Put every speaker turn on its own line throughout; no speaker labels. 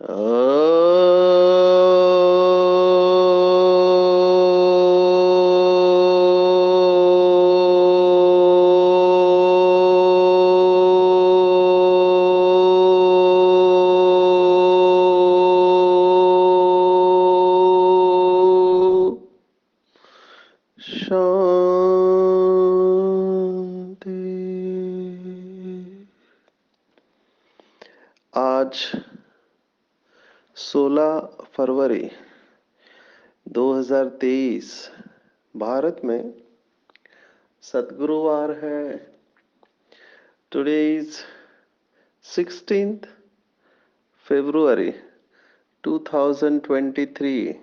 शांति। आज 16 फरवरी 2023 भारत में सद्गुरुवार है। Today is 16th February 2023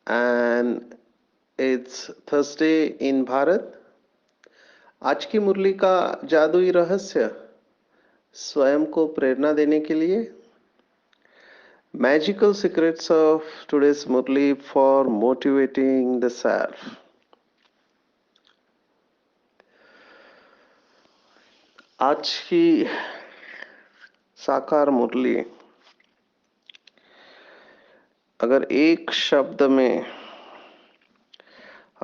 and it's Thursday in Bharat. आज की मुरली का जादुई रहस्य स्वयं को प्रेरणा देने के लिए Magical secrets of today's Murli for motivating the self। आज की साकार मुरली अगर एक शब्द में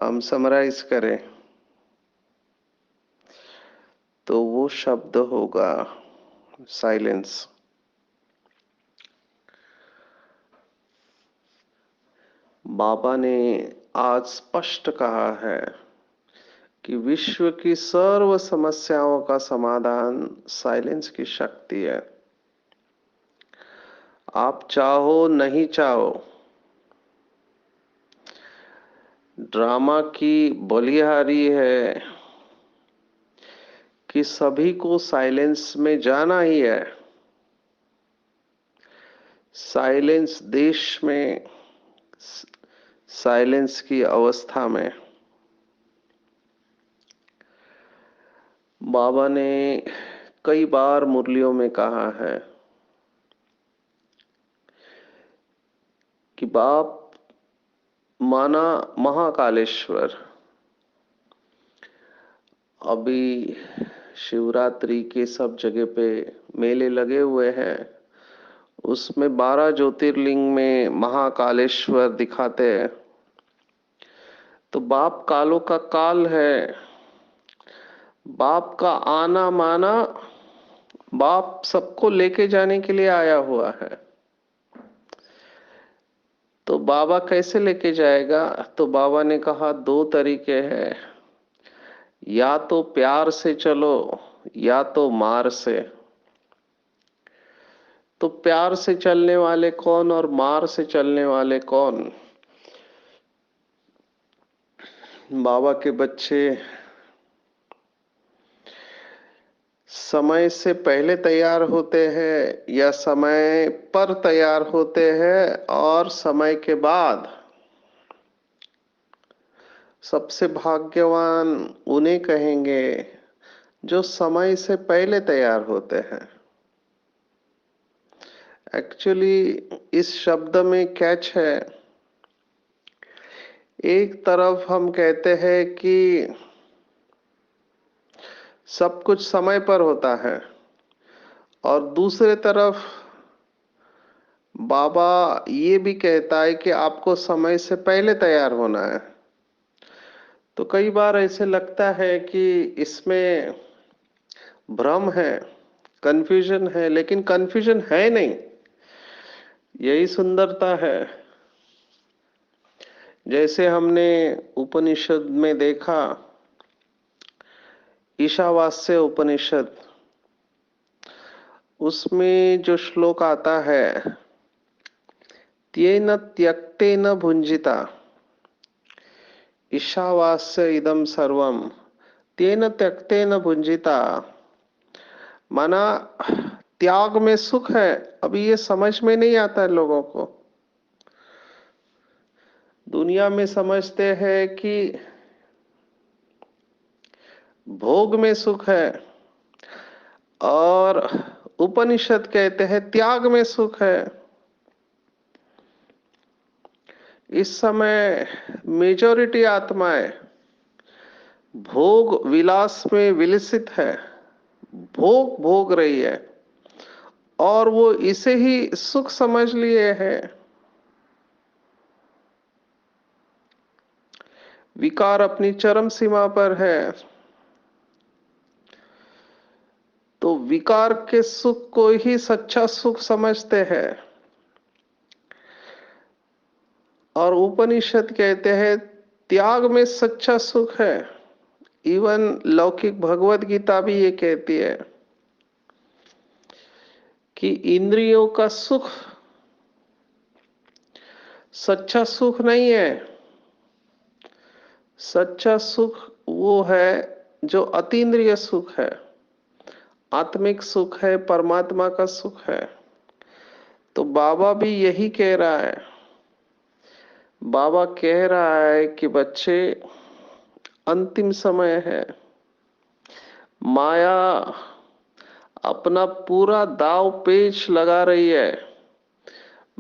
हम समराइज करें तो वो शब्द होगा साइलेंस। बाबा ने आज स्पष्ट कहा है कि विश्व की सर्व समस्याओं का समाधान साइलेंस की शक्ति है। आप चाहो नहीं चाहो, ड्रामा की बलिहारी है कि सभी को साइलेंस में जाना ही है। साइलेंस देश में, साइलेंस की अवस्था में बाबा ने कई बार मुरलियों में कहा है कि बाप माना महाकालेश्वर। अभी शिवरात्रि के सब जगह पे मेले लगे हुए हैं, उसमें 12 ज्योतिर्लिंग में महाकालेश्वर दिखाते हैं। तो बाप कालों का काल है। बाप का आना माना, बाप सबको लेके जाने के लिए आया हुआ है। तो बाबा कैसे लेके जाएगा? तो बाबा ने कहा दो तरीके हैं, या तो प्यार से चलो या तो मार से। तो प्यार से चलने वाले कौन और मार से चलने वाले कौन? बाबा के बच्चे समय से पहले तैयार होते हैं या समय पर तैयार होते हैं? और समय के बाद सबसे भाग्यवान उन्हें कहेंगे जो समय से पहले तैयार होते हैं। एक्चुअली इस शब्द में कैच है। एक तरफ हम कहते हैं कि सब कुछ समय पर होता है, और दूसरे तरफ बाबा ये भी कहता है कि आपको समय से पहले तैयार होना है। तो कई बार ऐसे लगता है कि इसमें भ्रम है, कंफ्यूजन है, लेकिन कंफ्यूजन है नहीं। यही सुंदरता है। जैसे हमने उपनिषद में देखा, ईशावास्य उपनिषद, उसमें जो श्लोक आता है, त्येन त्यक्तेन भुंजिता ईशावास्य इदम सर्वम, त्येन त्यक्तेन भुंजिता, माना त्याग में सुख है। अभी ये समझ में नहीं आता है लोगों को। दुनिया में समझते हैं कि भोग में सुख है, और उपनिषद कहते हैं त्याग में सुख है। इस समय मेजॉरिटी आत्माएं भोग विलास में विलसित है, भोग भोग रही है, और वो इसे ही सुख समझ लिए हैं। विकार अपनी चरम सीमा पर है, तो विकार के सुख को ही सच्चा सुख समझते हैं। और उपनिषद कहते हैं त्याग में सच्चा सुख है। इवन लौकिक भगवत गीता भी ये कहती है कि इंद्रियों का सुख सच्चा सुख नहीं है। सच्चा सुख वो है जो अतीन्द्रिय सुख है, आत्मिक सुख है, परमात्मा का सुख है। तो बाबा भी यही कह रहा है। बाबा कह रहा है कि बच्चे, अंतिम समय है। माया अपना पूरा दाव पेच लगा रही है।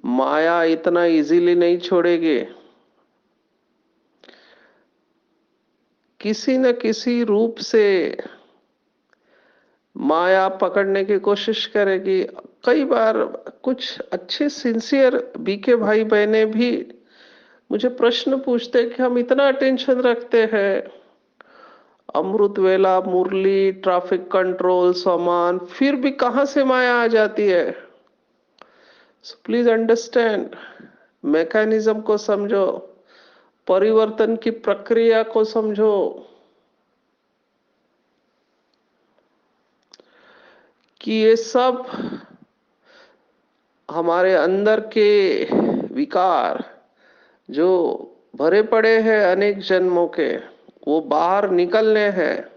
माया इतना इजीली नहीं छोड़ेगी। किसी न किसी रूप से माया पकड़ने की कोशिश करेगी। कई बार कुछ अच्छे सिंसियर बीके भाई बहने भी मुझे प्रश्न पूछते हैं कि हम इतना अटेंशन रखते हैं, अमृत वेला, मुरली, ट्रैफिक कंट्रोल, सामान, फिर भी कहां से माया आ जाती है। सो प्लीज अंडरस्टैंड, मैकेनिज्म को समझो, परिवर्तन की प्रक्रिया को समझो। कि ये सब हमारे अंदर के विकार जो भरे पड़े हैं अनेक जन्मों के, वो बाहर निकलने हैं।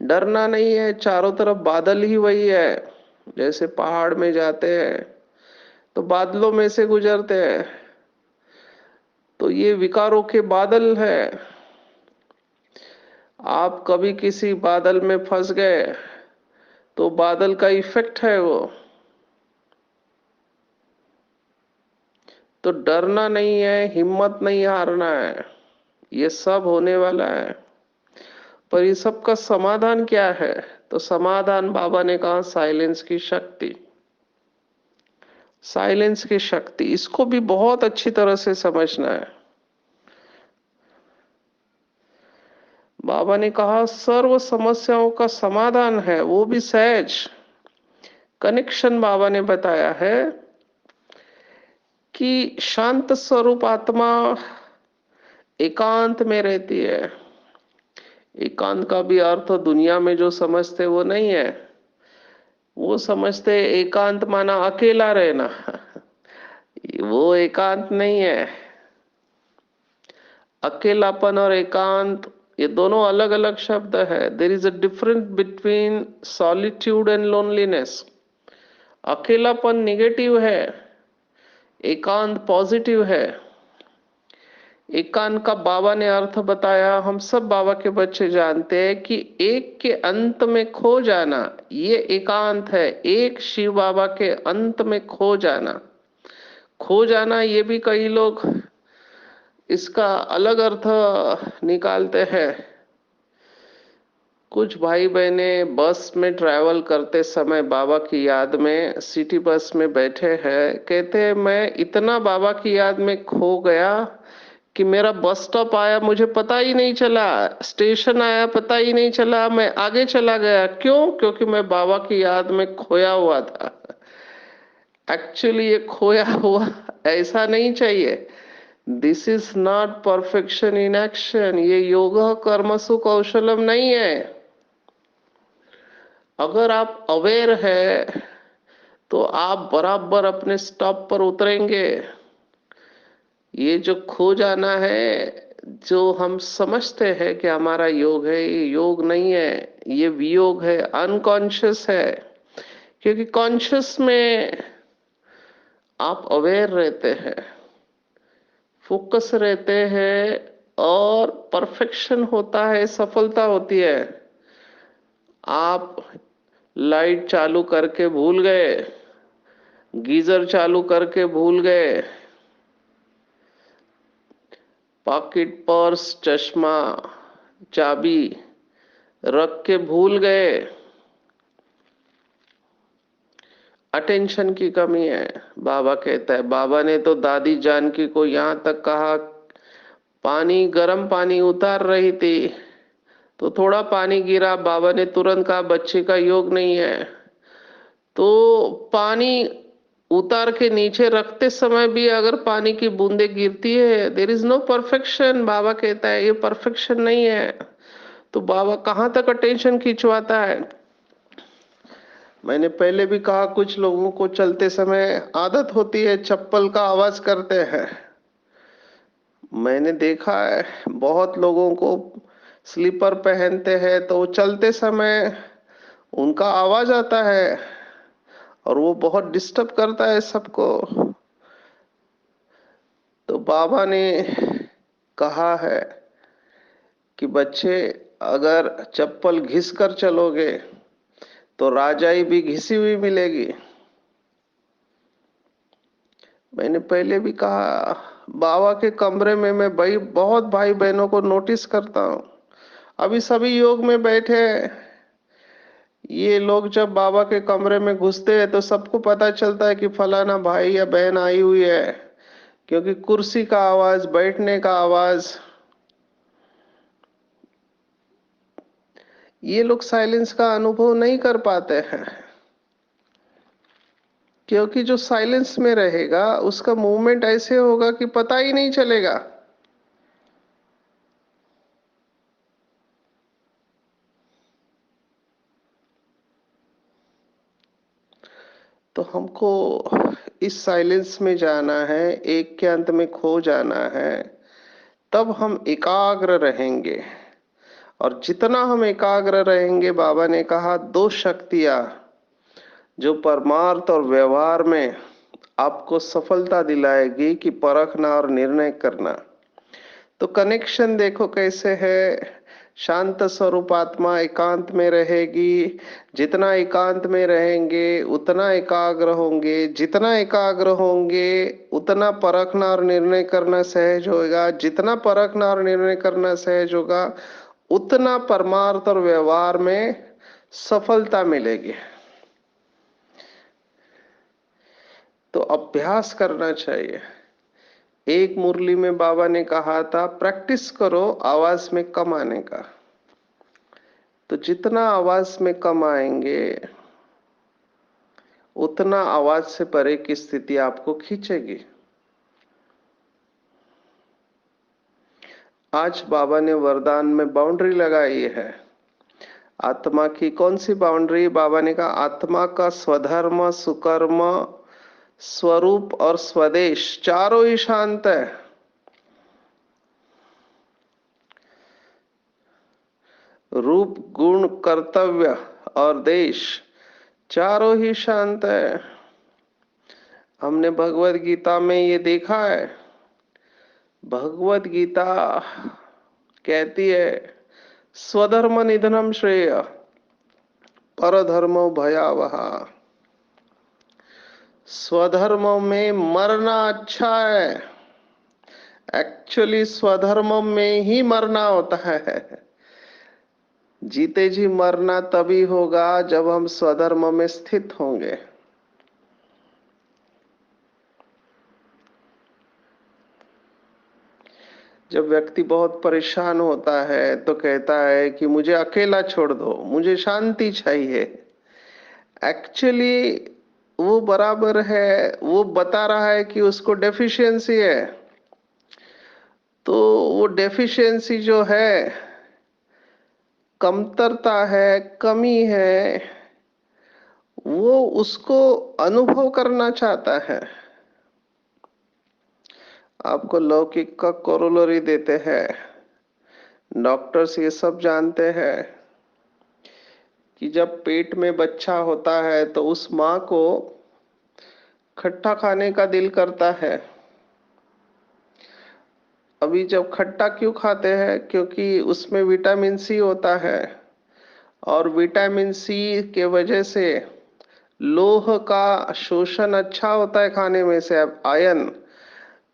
डरना नहीं है, चारों तरफ बादल ही वही है। जैसे पहाड़ में जाते हैं तो बादलों में से गुजरते हैं, तो ये विकारों के बादल है। आप कभी किसी बादल में फंस गए तो बादल का इफेक्ट है वो। तो डरना नहीं है, हिम्मत नहीं हारना है, ये सब होने वाला है। पर ये सब का समाधान क्या है? तो समाधान बाबा ने कहा साइलेंस की शक्ति। साइलेंस की शक्ति, इसको भी बहुत अच्छी तरह से समझना है। बाबा ने कहा सर्व समस्याओं का समाधान है, वो भी सहज। कनेक्शन बाबा ने बताया है कि शांत स्वरूप आत्मा एकांत में रहती है। एकांत का भी अर्थ दुनिया में जो समझते वो नहीं है। वो समझते एकांत माना अकेला रहना। वो एकांत नहीं है। अकेलापन और एकांत ये दोनों अलग अलग शब्द है। There is a difference between solitude and loneliness. अकेलापन निगेटिव है, एकांत पॉजिटिव है। एकांत का बाबा ने अर्थ बताया, हम सब बाबा के बच्चे जानते हैं कि एक के अंत में खो जाना, ये एकांत है। एक शिव बाबा के अंत में खो जाना। खो जाना ये भी कई लोग इसका अलग अर्थ निकालते हैं। कुछ भाई बहने बस में ट्रैवल करते समय बाबा की याद में सिटी बस में बैठे हैं, कहते हैं मैं इतना बाबा की याद में खो गया कि मेरा बस स्टॉप आया मुझे पता ही नहीं चला, स्टेशन आया पता ही नहीं चला, मैं आगे चला गया। क्यों? क्योंकि मैं बाबा की याद में खोया हुआ था। एक्चुअली ये खोया हुआ ऐसा नहीं चाहिए। This is not perfection in action. ये योग कर्मसु कौशलम नहीं है। अगर आप अवेयर है तो आप बराबर अपने स्टॉप पर उतरेंगे। ये जो खो जाना है, जो हम समझते हैं कि हमारा योग है, ये योग नहीं है, ये वियोग है, अनकॉन्शियस है। क्योंकि कॉन्शियस में आप अवेयर रहते हैं, फोकस रहते हैं, और परफेक्शन होता है, सफलता होती है। आप लाइट चालू करके भूल गए, गीजर चालू करके भूल गए, पॉकेट पर्स, चश्मा, चाबी रख के भूल गए। अटेंशन की कमी है। बाबा कहता है, बाबा ने तो दादी जानकी को यहाँ तक कहा, पानी गर्म पानी उतार रही थी तो थोड़ा पानी गिरा, बाबा ने तुरंत कहा बच्चे का योग नहीं है। तो पानी उतार के नीचे रखते समय भी अगर पानी की बूंदे गिरती है, देर इज नो परफेक्शन। बाबा कहता है ये परफेक्शन नहीं है। तो बाबा कहाँ तक अटेंशन खिंचवाता है। मैंने पहले भी कहा, कुछ लोगों को चलते समय आदत होती है चप्पल का आवाज करते हैं। मैंने देखा है बहुत लोगों को स्लीपर पहनते हैं तो वो चलते समय उनका आवाज आता है और वो बहुत डिस्टर्ब करता है सबको। तो बाबा ने कहा है कि बच्चे, अगर चप्पल घिस कर चलोगे तो राजाई भी घिसी हुई मिलेगी। मैंने पहले भी कहा, बाबा के कमरे में मैं भाई बहुत भाई बहनों को नोटिस करता हूँ। अभी सभी योग में बैठे हैं। ये लोग जब बाबा के कमरे में घुसते हैं तो सबको पता चलता है कि फलाना भाई या बहन आई हुई है, क्योंकि कुर्सी का आवाज, बैठने का आवाज, ये लोग साइलेंस का अनुभव नहीं कर पाते हैं। क्योंकि जो साइलेंस में रहेगा उसका मूवमेंट ऐसे होगा कि पता ही नहीं चलेगा। तो हमको इस साइलेंस में जाना है, एक के अंत में खो जाना है, तब हम एकाग्र रहेंगे। और जितना हम एकाग्र रहेंगे, बाबा ने कहा दो शक्तियां जो परमार्थ और व्यवहार में आपको सफलता दिलाएगी कि परखना और निर्णय करना। तो कनेक्शन देखो कैसे है। शांत स्वरूप आत्मा एकांत में रहेगी। जितना एकांत में रहेंगे उतना एकाग्र होंगे, जितना एकाग्र होंगे उतना परखना और निर्णय करना सहज होगा, जितना परखना और निर्णय करना सहज होगा उतना परमार्थ और व्यवहार में सफलता मिलेगी। तो अभ्यास करना चाहिए। एक मुरली में बाबा ने कहा था, प्रैक्टिस करो आवाज में कम आने का। तो जितना आवाज में कम आएंगे उतना आवाज से परे की स्थिति आपको खींचेगी। आज बाबा ने वरदान में बाउंड्री लगाई है। आत्मा की कौन सी बाउंड्री? बाबा ने कहा आत्मा का स्वधर्म, सुकर्म, स्वरूप और स्वदेश चारों ही शांत है। रूप, गुण, कर्तव्य और देश चारों ही शांत है। हमने भगवत गीता में ये देखा है। भगवत गीता कहती है, स्वधर्म निधनम श्रेय, परधर्मो भयावह। स्वधर्म में मरना अच्छा है। एक्चुअली स्वधर्म में ही मरना होता है। जीते जी मरना तभी होगा जब हम स्वधर्म में स्थित होंगे। जब व्यक्ति बहुत परेशान होता है तो कहता है कि मुझे अकेला छोड़ दो, मुझे शांति चाहिए। एक्चुअली वो बराबर है, वो बता रहा है कि उसको डेफिशिएंसी है। तो वो डेफिशिएंसी जो है, कमतरता है, कमी है, वो उसको अनुभव करना चाहता है। आपको लौकिक का कोरोलरी देते हैं। डॉक्टर्स ये सब जानते हैं कि जब पेट में बच्चा होता है तो उस माँ को खट्टा खाने का दिल करता है। अभी जब खट्टा क्यों खाते हैं? क्योंकि उसमें विटामिन सी होता है और विटामिन सी के वजह से लोह का शोषण अच्छा होता है खाने में से, आयन।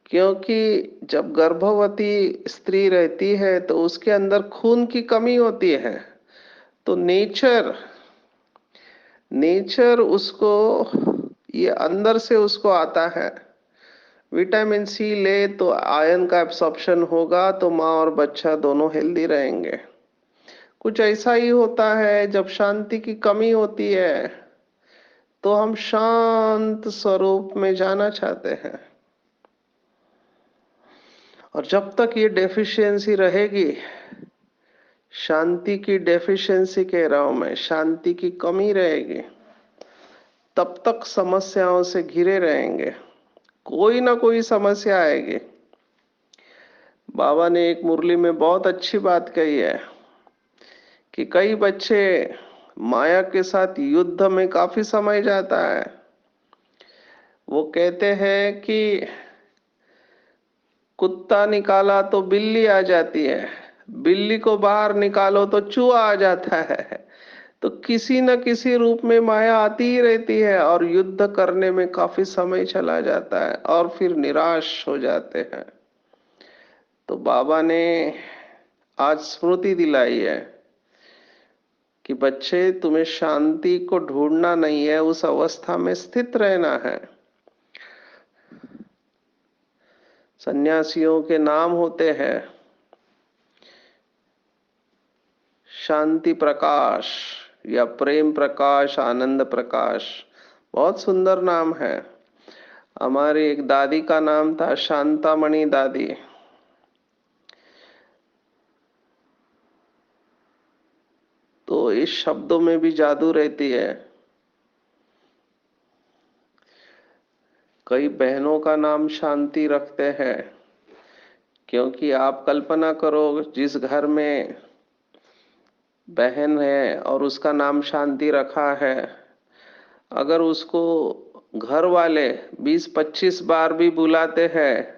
क्योंकि जब गर्भवती स्त्री रहती है तो उसके अंदर खून की कमी होती है। तो नेचर नेचर उसको ये अंदर से उसको आता है। विटामिन सी ले तो आयरन का एब्सॉर्प्शन होगा, तो माँ और बच्चा दोनों हेल्दी रहेंगे। कुछ ऐसा ही होता है, जब शांति की कमी होती है तो हम शांत स्वरूप में जाना चाहते हैं, और जब तक ये डेफिशिएंसी रहेगी, शांति की डेफिशिएंसी कह रहा हूं मैं, शांति की कमी रहेगी, तब तक समस्याओं से घिरे रहेंगे। कोई ना कोई समस्या आएगी। बाबा ने एक मुरली में बहुत अच्छी बात कही है कि कई बच्चे माया के साथ युद्ध में काफी समय जाता है। वो कहते हैं कि कुत्ता निकाला तो बिल्ली आ जाती है, बिल्ली को बाहर निकालो तो चूहा आ जाता है। तो किसी न किसी रूप में माया आती ही रहती है, और युद्ध करने में काफी समय चला जाता है और फिर निराश हो जाते हैं। तो बाबा ने आज स्मृति दिलाई है कि बच्चे, तुम्हें शांति को ढूंढना नहीं है, उस अवस्था में स्थित रहना है। सन्यासियों के नाम होते हैं शांति प्रकाश या प्रेम प्रकाश, आनंद प्रकाश। बहुत सुंदर नाम है। हमारी एक दादी का नाम था शांतामणि दादी। तो इस शब्दों में भी जादू रहती है। कई बहनों का नाम शांति रखते हैं, क्योंकि आप कल्पना करो, जिस घर में बहन है और उसका नाम शांति रखा है, अगर उसको घर वाले 20-25 बार भी बुलाते हैं,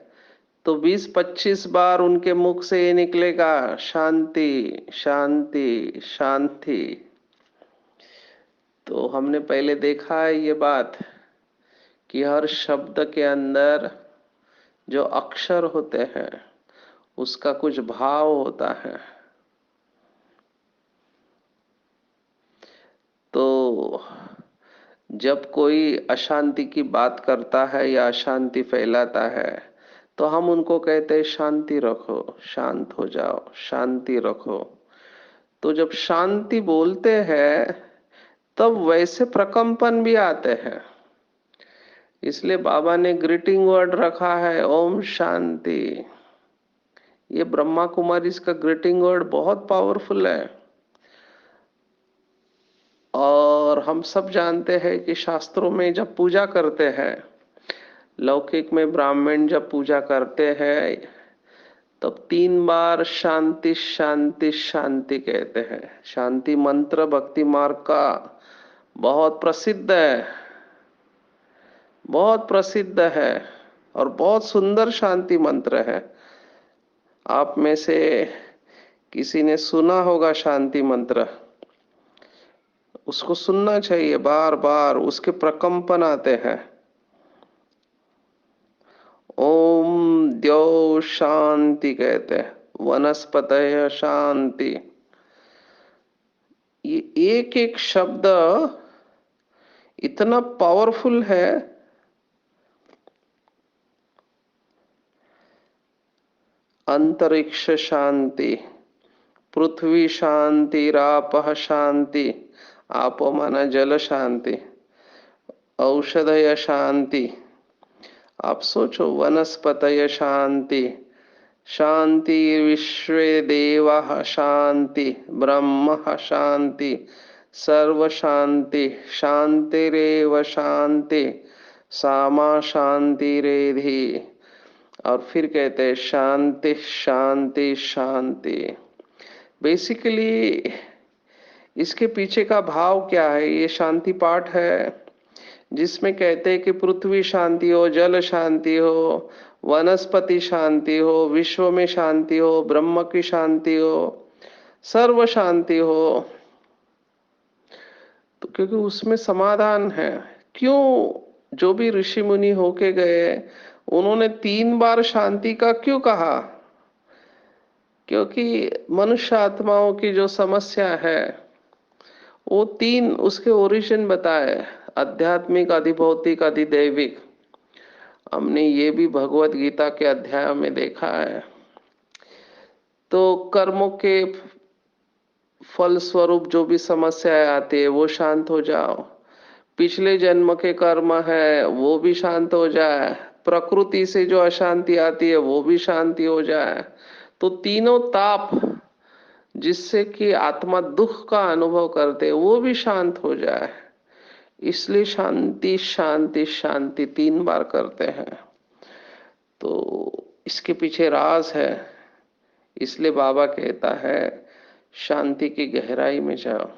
तो 20-25 बार उनके मुख से ये निकलेगा, शांति शांति शांति। तो हमने पहले देखा है ये बात कि हर शब्द के अंदर जो अक्षर होते हैं उसका कुछ भाव होता है। तो जब कोई अशांति की बात करता है या अशांति फैलाता है, तो हम उनको कहते हैं शांति रखो, शांत हो जाओ, शांति रखो। तो जब शांति बोलते हैं तब वैसे प्रकंपन भी आते हैं। इसलिए बाबा ने ग्रीटिंग वर्ड रखा है ओम शांति। ये ब्रह्मा कुमारी का ग्रीटिंग वर्ड बहुत पावरफुल है। और हम सब जानते हैं कि शास्त्रों में जब पूजा करते हैं, लौकिक में ब्राह्मण जब पूजा करते हैं, तब 3 बार शांति शांति शांति कहते हैं। शांति मंत्र भक्ति मार्ग का बहुत प्रसिद्ध है, बहुत प्रसिद्ध है, और बहुत सुंदर शांति मंत्र है। आप में से किसी ने सुना होगा शांति मंत्र, उसको सुनना चाहिए बार बार, उसके प्रकंपन आते हैं। ओम द्यौ शांति कहते हैं, वनस्पतय शांति। ये एक एक शब्द इतना पावरफुल है। अंतरिक्ष शांति, पृथ्वी शांति, रापः शांति, आपो माना जल शांति, औषधय शांति। आप सोचो, वनस्पतय शांति, शांति विश्वे देवाः शांति, ब्रह्म शांति, सर्व शांति, शांतिरेव शांति, सामा शांतिरेधि। और फिर कहते हैं शांति शांति शांति। बेसिकली इसके पीछे का भाव क्या है? ये शांति पाठ है जिसमें कहते हैं कि पृथ्वी शांति हो, जल शांति हो, वनस्पति शांति हो, विश्व में शांति हो, ब्रह्म की शांति हो, सर्व शांति हो। तो क्योंकि उसमें समाधान है। क्यों जो भी ऋषि मुनि होके गए, उन्होंने 3 बार शांति का क्यों कहा? क्योंकि मनुष्य आत्माओं की जो समस्या है, वो 3 उसके ओरिजिन बताए। आध्यात्मिक, अधिभौतिक, अधिदैविक, हमने ये भी भगवत गीता के अध्याय में देखा है। तो कर्मों के फल स्वरूप जो भी समस्याएं आती है वो शांत हो जाओ, पिछले जन्म के कर्म है वो भी शांत हो जाए, प्रकृति से जो अशांति आती है वो भी शांति हो जाए, तो तीनों ताप जिससे कि आत्मा दुख का अनुभव करते है वो भी शांत हो जाए। इसलिए शांति शांति शांति 3 बार करते हैं। तो इसके पीछे राज है। इसलिए बाबा कहता है शांति की गहराई में जाओ।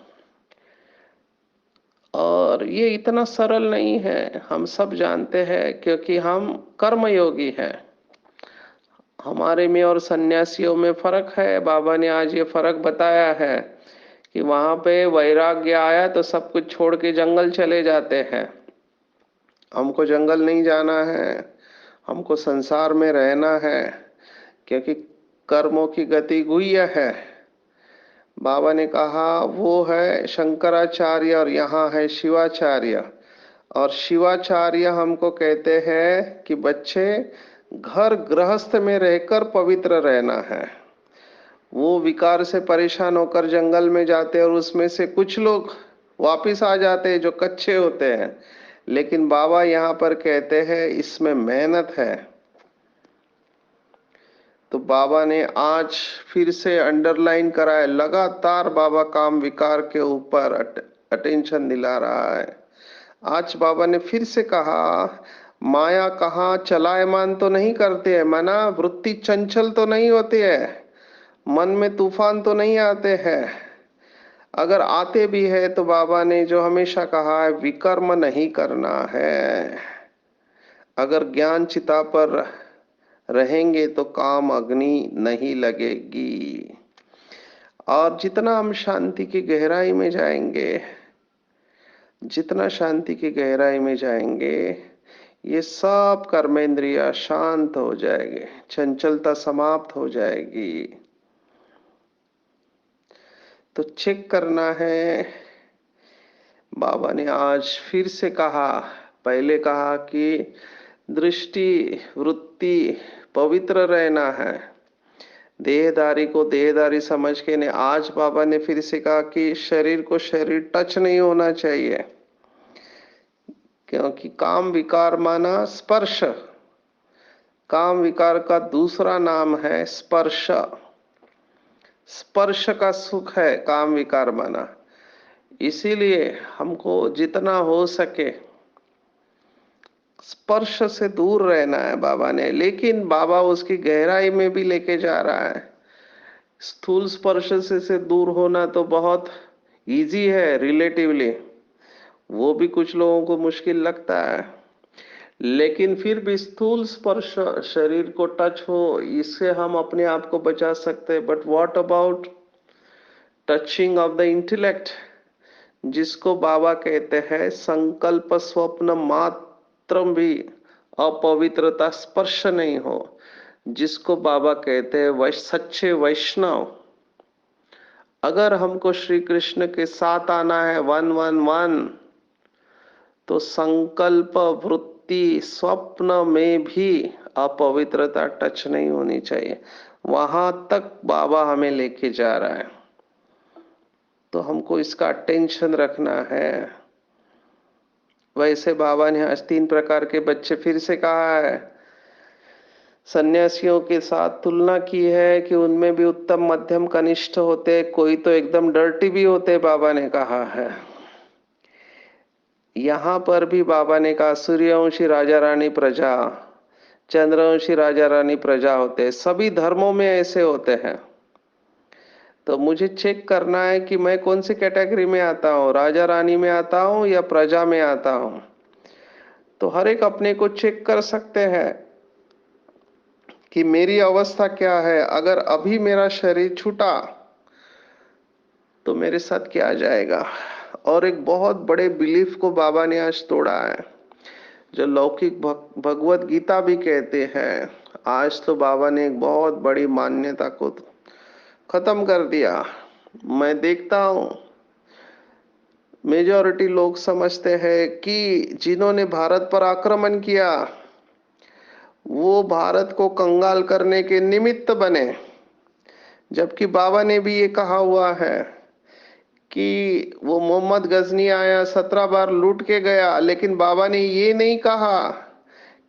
और ये इतना सरल नहीं है, हम सब जानते हैं, क्योंकि हम कर्मयोगी हैं। हमारे में और सन्यासियों में फर्क है। बाबा ने आज ये फर्क बताया है कि वहां पे वैराग्य आया तो सब कुछ छोड़ के जंगल चले जाते हैं। हमको जंगल नहीं जाना है, हमको संसार में रहना है, क्योंकि कर्मों की गति गुह्य है। बाबा ने कहा वो है शंकराचार्य और यहाँ है शिवाचार्य। और शिवाचार्य हमको कहते हैं कि बच्चे घर गृहस्थ में रहकर पवित्र रहना है। वो विकार से परेशान होकर जंगल में जाते और उसमें से कुछ लोग वापिस आ जाते हैं जो कच्चे होते हैं। लेकिन बाबा यहाँ पर कहते हैं इसमें मेहनत है। तो बाबा ने आज फिर से अंडरलाइन करा है, लगातार बाबा काम विकार के ऊपर अटेंशन दिला रहा है। आज बाबा ने फिर से कहा माया कहाँ चलायमान तो नहीं करते है, मना वृत्ति चंचल तो नहीं होती है, मन में तूफान तो नहीं आते हैं। अगर आते भी है तो बाबा ने जो हमेशा कहा है विकर्म नहीं करना है। अगर ज्ञान चिता पर रहेंगे तो काम अग्नि नहीं लगेगी। और जितना हम शांति की गहराई में जाएंगे, जितना शांति की गहराई में जाएंगे, ये सब कर्मेंद्रिया शांत हो जाएंगे, चंचलता समाप्त हो जाएगी। तो चेक करना है। बाबा ने आज फिर से कहा, पहले कहा कि दृष्टि वृत्ति पवित्र रहना है, देहदारी को देहदारी समझ के ने। आज बाबा ने फिर से कहा कि शरीर को शरीर टच नहीं होना चाहिए, क्योंकि काम विकार माना स्पर्श। काम विकार का दूसरा नाम है स्पर्श। स्पर्श का सुख है काम विकार माना। इसीलिए हमको जितना हो सके स्पर्श से दूर रहना है बाबा ने। लेकिन बाबा उसकी गहराई में भी लेके जा रहा है। स्थूल स्पर्श से दूर होना तो बहुत इजी है रिलेटिवली, वो भी कुछ लोगों को मुश्किल लगता है। लेकिन फिर भी स्थूल स्पर्श शरीर को टच हो, इससे हम अपने आप को बचा सकते हैं। But what about touching of the intellect, जिसको बाबा कहते हैं संकल्प स्वप्न मात्र भी अपवित्रता स्पर्श नहीं हो, जिसको बाबा कहते हैं सच्चे वैष्णव। अगर हमको श्री कृष्ण के साथ आना है 111, तो संकल्प वृत्ति स्वप्न में भी अपवित्रता टच नहीं होनी चाहिए। वहां तक बाबा हमें लेके जा रहा है, तो हमको इसका अटेंशन रखना है। वैसे बाबा ने आज 3 प्रकार के बच्चे फिर से कहा है। सन्यासियों के साथ तुलना की है कि उनमें भी उत्तम मध्यम कनिष्ठ होते, कोई तो एकदम डर्टी भी होते, बाबा ने कहा है। यहाँ पर भी बाबा ने कहा सूर्यवंशी राजा रानी प्रजा, चंद्रवंशी राजा रानी प्रजा होते, सभी धर्मों में ऐसे होते हैं। तो मुझे चेक करना है कि मैं कौन सी कैटेगरी में आता हूँ, राजा रानी में आता हूँ या प्रजा में आता हूँ। तो हर एक अपने को चेक कर सकते हैं कि मेरी अवस्था क्या है। अगर अभी मेरा शरीर छूटा तो मेरे साथ क्या जाएगा। और एक बहुत बड़े बिलीफ को बाबा ने आज तोड़ा है, जो लौकिक भगवत गीता भी कहते हैं। आज तो बाबा ने एक बहुत बड़ी मान्यता को खत्म कर दिया। मैं देखता हूं मेजॉरिटी लोग समझते हैं कि जिन्होंने भारत पर आक्रमण किया वो भारत को कंगाल करने के निमित्त बने, जबकि बाबा ने भी ये कहा हुआ है कि वो मोहम्मद गजनी आया 17 बार लूट के गया, लेकिन बाबा ने ये नहीं कहा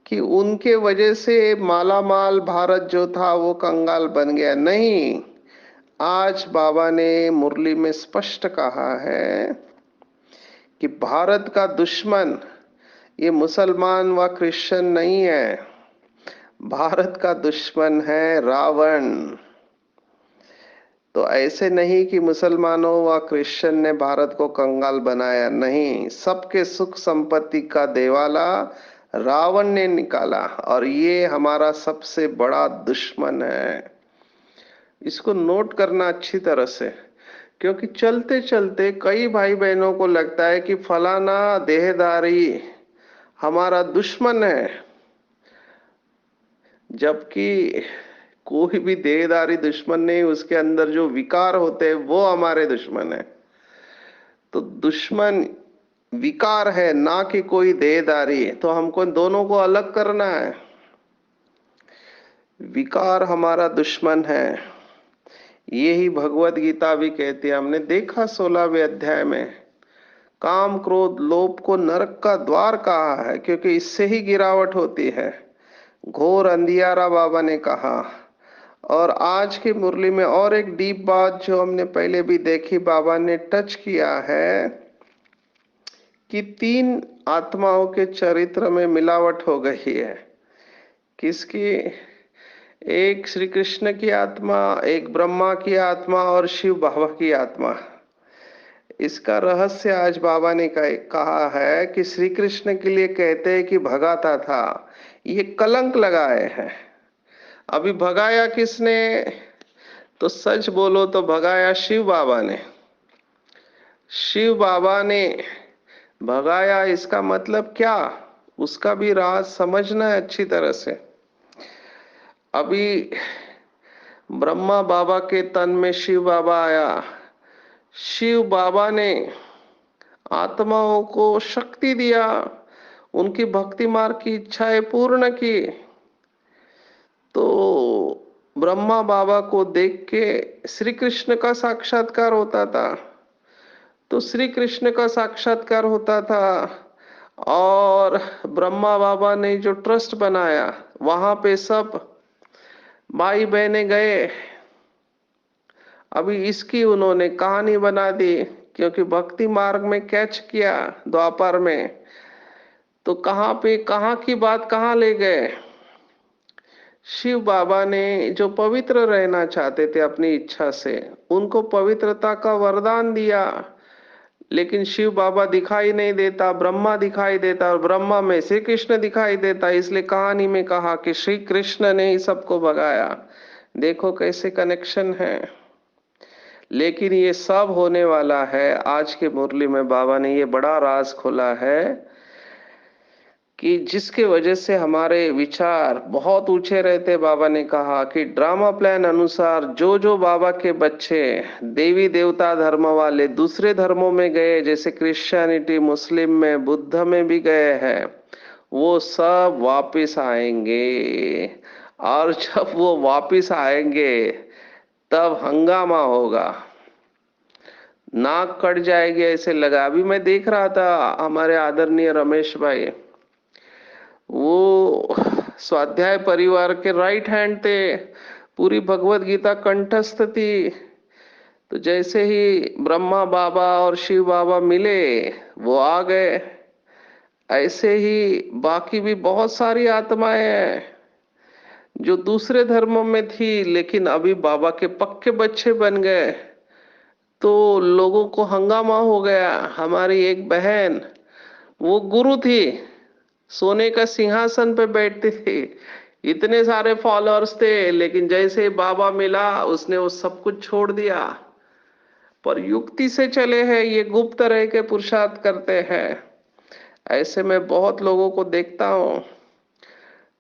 कि उनके वजह से माला माल भारत जो था वो कंगाल बन गया। नहीं, आज बाबा ने मुरली में स्पष्ट कहा है कि भारत का दुश्मन ये मुसलमान व क्रिश्चियन नहीं है, भारत का दुश्मन है रावण। तो ऐसे नहीं कि मुसलमानों व क्रिश्चियन ने भारत को कंगाल बनाया, नहीं, सबके सुख संपत्ति का देवाला रावण ने निकाला और ये हमारा सबसे बड़ा दुश्मन है। इसको नोट करना अच्छी तरह से, क्योंकि चलते चलते कई भाई बहनों को लगता है कि फलाना देहदारी हमारा दुश्मन है, जबकि कोई भी देहदारी दुश्मन नहीं, उसके अंदर जो विकार होते हैं वो हमारे दुश्मन है। तो दुश्मन विकार है, ना कि कोई देहदारी। तो हमको दोनों को अलग करना है। विकार हमारा दुश्मन है, यही भगवत गीता भी कहती है। हमने देखा 16वें अध्याय में काम क्रोध लोभ को नरक का द्वार कहा है, क्योंकि इससे ही गिरावट होती है। घोर अंधियारा बाबा ने कहा। और आज की मुरली में और एक डीप बात जो हमने पहले भी देखी, बाबा ने टच किया है कि 3 आत्माओं के चरित्र में मिलावट हो गई है। किसकी? एक श्री कृष्ण की आत्मा, एक ब्रह्मा की आत्मा और शिव बाबा की आत्मा। इसका रहस्य आज बाबा ने कहा है कि श्री कृष्ण के लिए कहते हैं कि भगाता था, ये कलंक लगाए हैं। अभी भगाया किसने? तो सच बोलो तो भगाया शिव बाबा ने। शिव बाबा ने भगाया, इसका मतलब क्या? उसका भी राज समझना है अच्छी तरह से। अभी ब्रह्मा बाबा के तन में शिव बाबा आया, शिव बाबा ने आत्माओं को शक्ति दिया, उनकी भक्ति मार्ग की इच्छाएं पूर्ण की। तो ब्रह्मा बाबा को देख के श्री कृष्ण का साक्षात्कार होता था। तो श्री कृष्ण का साक्षात्कार होता था और ब्रह्मा बाबा ने जो ट्रस्ट बनाया वहां पे सब भाई बहने गए। अभी इसकी उन्होंने कहानी बना दी, क्योंकि भक्ति मार्ग में कैच किया द्वापर में। तो कहां पे कहां की बात कहां ले गए? शिव बाबा ने जो पवित्र रहना चाहते थे अपनी इच्छा से, उनको पवित्रता का वरदान दिया। लेकिन शिव बाबा दिखाई नहीं देता, ब्रह्मा दिखाई देता और ब्रह्मा में श्री कृष्ण दिखाई देता। इसलिए कहानी में कहा कि श्री कृष्ण ने ही सबको भगाया। देखो कैसे कनेक्शन है। लेकिन ये सब होने वाला है। आज के मुरली में बाबा ने ये बड़ा राज खोला है कि जिसके वजह से हमारे विचार बहुत ऊंचे रहते। बाबा ने कहा कि ड्रामा प्लान अनुसार जो जो बाबा के बच्चे देवी देवता धर्म वाले दूसरे धर्मों में गए, जैसे क्रिश्चियनिटी, मुस्लिम में, बुद्ध में भी गए हैं, वो सब वापिस आएंगे। और जब वो वापिस आएंगे तब हंगामा होगा, नाक कट जाएगी ऐसे लगा। अभी मैं देख रहा था हमारे आदरणीय रमेश भाई, वो स्वाध्याय परिवार के राइट हैंड थे, पूरी भगवत गीता कंठस्थ थी। तो जैसे ही ब्रह्मा बाबा और शिव बाबा मिले वो आ गए। ऐसे ही बाकी भी बहुत सारी आत्माएं हैं जो दूसरे धर्मों में थी, लेकिन अभी बाबा के पक्के बच्चे बन गए। तो लोगों को हंगामा हो गया। हमारी एक बहन, वो गुरु थी, सोने का सिंहासन पे बैठती थी, इतने सारे फॉलोअर्स थे, लेकिन जैसे बाबा मिला उसने वो सब कुछ छोड़ दिया। पर युक्ति से चले हैं, ये गुप्त रह के पुरुषार्थ करते हैं। ऐसे में बहुत लोगों को देखता हूँ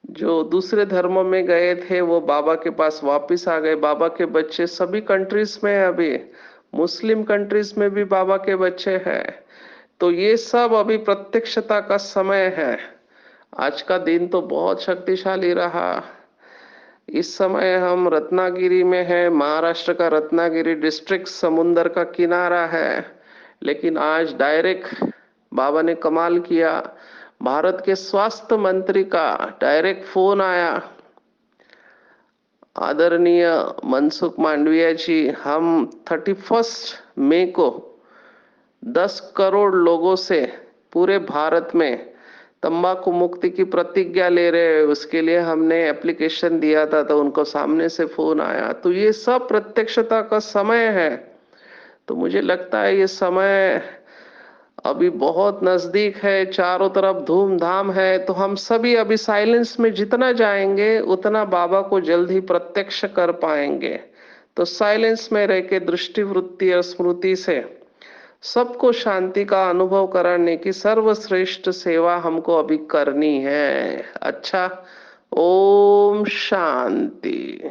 जो दूसरे धर्मों में गए थे, वो बाबा के पास वापिस आ गए। बाबा के बच्चे सभी कंट्रीज में हैं। अभी मुस्लिम कंट्रीज में भी बाबा के बच्चे हैं। तो ये सब अभी प्रत्यक्षता का समय है। आज का दिन तो बहुत शक्तिशाली रहा। इस समय हम रत्नागिरी में हैं, महाराष्ट्र का रत्नागिरी डिस्ट्रिक्ट समुंदर का किनारा है। लेकिन आज डायरेक्ट बाबा ने कमाल किया, भारत के स्वास्थ्य मंत्री का डायरेक्ट फोन आया, आदरणीय मनसुख मांडविया जी, हम 31 मई को 10 करोड़ लोगों से पूरे भारत में तंबाकू मुक्ति की प्रतिज्ञा ले रहे हैं। उसके लिए हमने एप्लीकेशन दिया था, तो उनको सामने से फोन आया। तो ये सब प्रत्यक्षता का समय है। तो मुझे लगता है ये समय अभी बहुत नजदीक है, चारों तरफ धूमधाम है। तो हम सभी अभी साइलेंस में जितना जाएंगे उतना बाबा को जल्द ही प्रत्यक्ष कर पाएंगे। तो साइलेंस में रह के दृष्टि वृत्ति और स्मृति से सबको शांति का अनुभव कराने की सर्वश्रेष्ठ सेवा हमको अभी करनी है। अच्छा, ओम शांति।